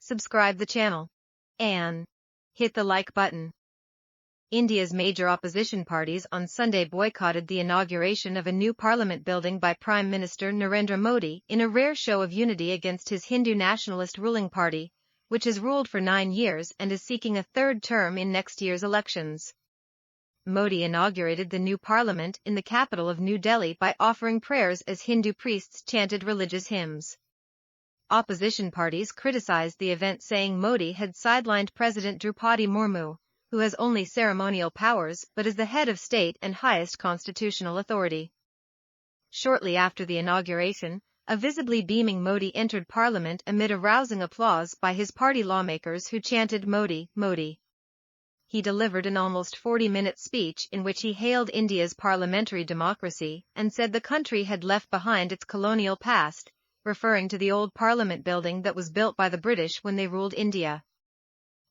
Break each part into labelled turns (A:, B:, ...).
A: subscribe the channel, and hit the like button. India's major opposition parties on Sunday boycotted the inauguration of a new parliament building by Prime Minister Narendra Modi in a rare show of unity against his Hindu nationalist ruling party, which has ruled for 9 years and is seeking a third term in next year's elections. Modi inaugurated the new parliament in the capital of New Delhi by offering prayers as Hindu priests chanted religious hymns. Opposition parties criticized the event, saying Modi had sidelined President Droupadi Murmu, who has only ceremonial powers but is the head of state and highest constitutional authority. Shortly after the inauguration, a visibly beaming Modi entered parliament amid a rousing applause by his party lawmakers who chanted Modi, Modi. He delivered an almost 40-minute speech in which he hailed India's parliamentary democracy and said the country had left behind its colonial past, referring to the old parliament building that was built by the British when they ruled India.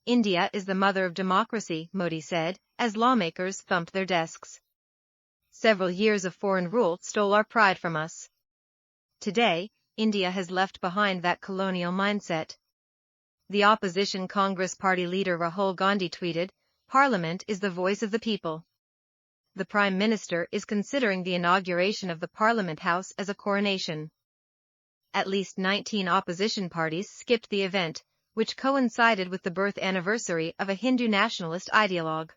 A: India is the mother of democracy, Modi said, as lawmakers thumped their desks. Several years of foreign rule stole our pride from us. Today, India has left behind that colonial mindset. The opposition Congress party leader Rahul Gandhi tweeted, "Parliament is the voice of the people." The Prime Minister is considering the inauguration of the Parliament House as a coronation. At least 19 opposition parties skipped the event, which coincided with the birth anniversary of a Hindu nationalist ideologue.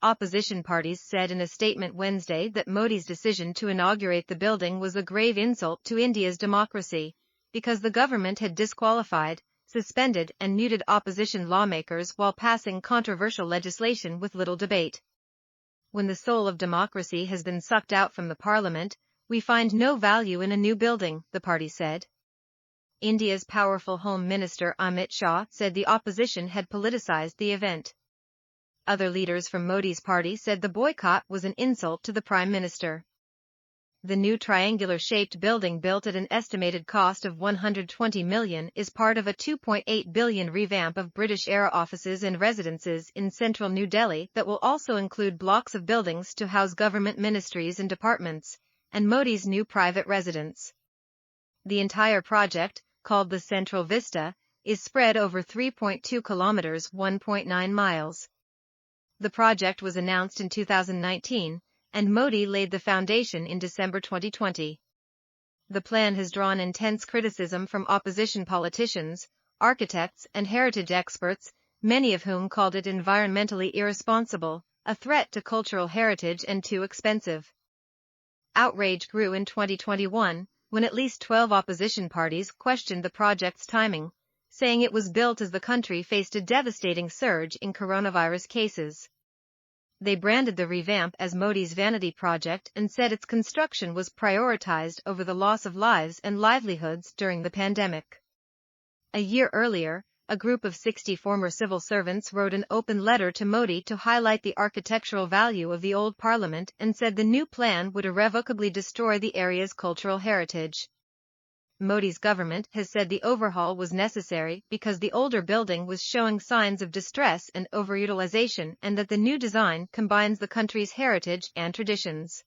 A: Opposition parties said in a statement Wednesday that Modi's decision to inaugurate the building was a grave insult to India's democracy, because the government had disqualified, suspended and muted opposition lawmakers while passing controversial legislation with little debate. When the soul of democracy has been sucked out from the parliament, we find no value in a new building, the party said. India's powerful Home Minister Amit Shah said the opposition had politicized the event. Other leaders from Modi's party said the boycott was an insult to the Prime Minister. The new triangular-shaped building, built at an estimated cost of $120 million, is part of a $2.8 billion revamp of British-era offices and residences in central New Delhi that will also include blocks of buildings to house government ministries and departments, and Modi's new private residence. The entire project, called the Central Vista, is spread over 3.2 kilometers (1.9 miles). The project was announced in 2019, and Modi laid the foundation in December 2020. The plan has drawn intense criticism from opposition politicians, architects and heritage experts, many of whom called it environmentally irresponsible, a threat to cultural heritage and too expensive. Outrage grew in 2021, when at least 12 opposition parties questioned the project's timing, saying it was built as the country faced a devastating surge in coronavirus cases. They branded the revamp as Modi's vanity project and said its construction was prioritized over the loss of lives and livelihoods during the pandemic. A year earlier, a group of 60 former civil servants wrote an open letter to Modi to highlight the architectural value of the old parliament and said the new plan would irrevocably destroy the area's cultural heritage. Modi's government has said the overhaul was necessary because the older building was showing signs of distress and overutilization, and that the new design combines the country's heritage and traditions.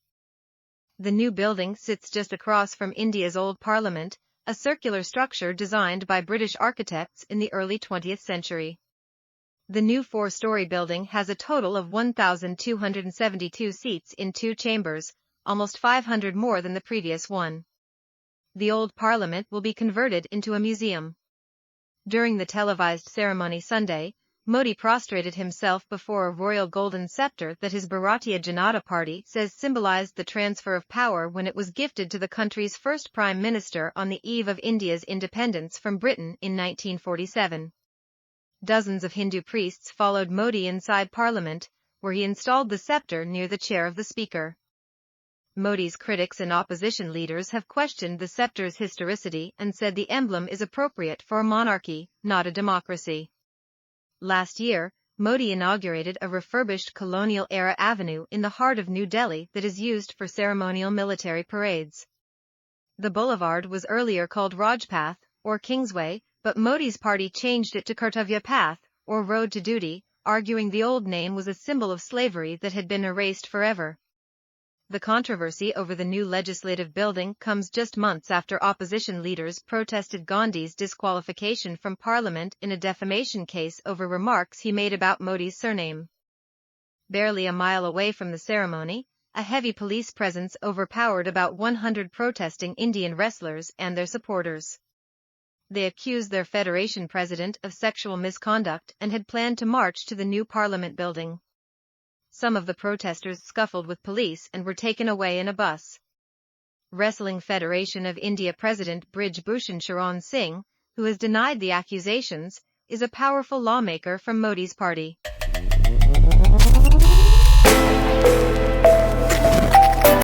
A: The new building sits just across from India's old parliament, a circular structure designed by British architects in the early 20th century. The new 4-story building has a total of 1,272 seats in 2 chambers, almost 500 more than the previous one. The old parliament will be converted into a museum. During the televised ceremony Sunday, Modi prostrated himself before a royal golden scepter that his Bharatiya Janata Party says symbolized the transfer of power when it was gifted to the country's first prime minister on the eve of India's independence from Britain in 1947. Dozens of Hindu priests followed Modi inside Parliament, where he installed the scepter near the chair of the Speaker. Modi's critics and opposition leaders have questioned the scepter's historicity and said the emblem is appropriate for a monarchy, not a democracy. Last year, Modi inaugurated a refurbished colonial-era avenue in the heart of New Delhi that is used for ceremonial military parades. The boulevard was earlier called Rajpath, or Kingsway, but Modi's party changed it to Kartavya Path, or Road to Duty, arguing the old name was a symbol of slavery that had been erased forever. The controversy over the new legislative building comes just months after opposition leaders protested Gandhi's disqualification from parliament in a defamation case over remarks he made about Modi's surname. Barely a mile away from the ceremony, a heavy police presence overpowered about 100 protesting Indian wrestlers and their supporters. They accused their federation president of sexual misconduct and had planned to march to the new parliament building. Some of the protesters scuffled with police and were taken away in a bus. Wrestling Federation of India President Brij Bhushan Sharan Singh, who has denied the accusations, is a powerful lawmaker from Modi's party.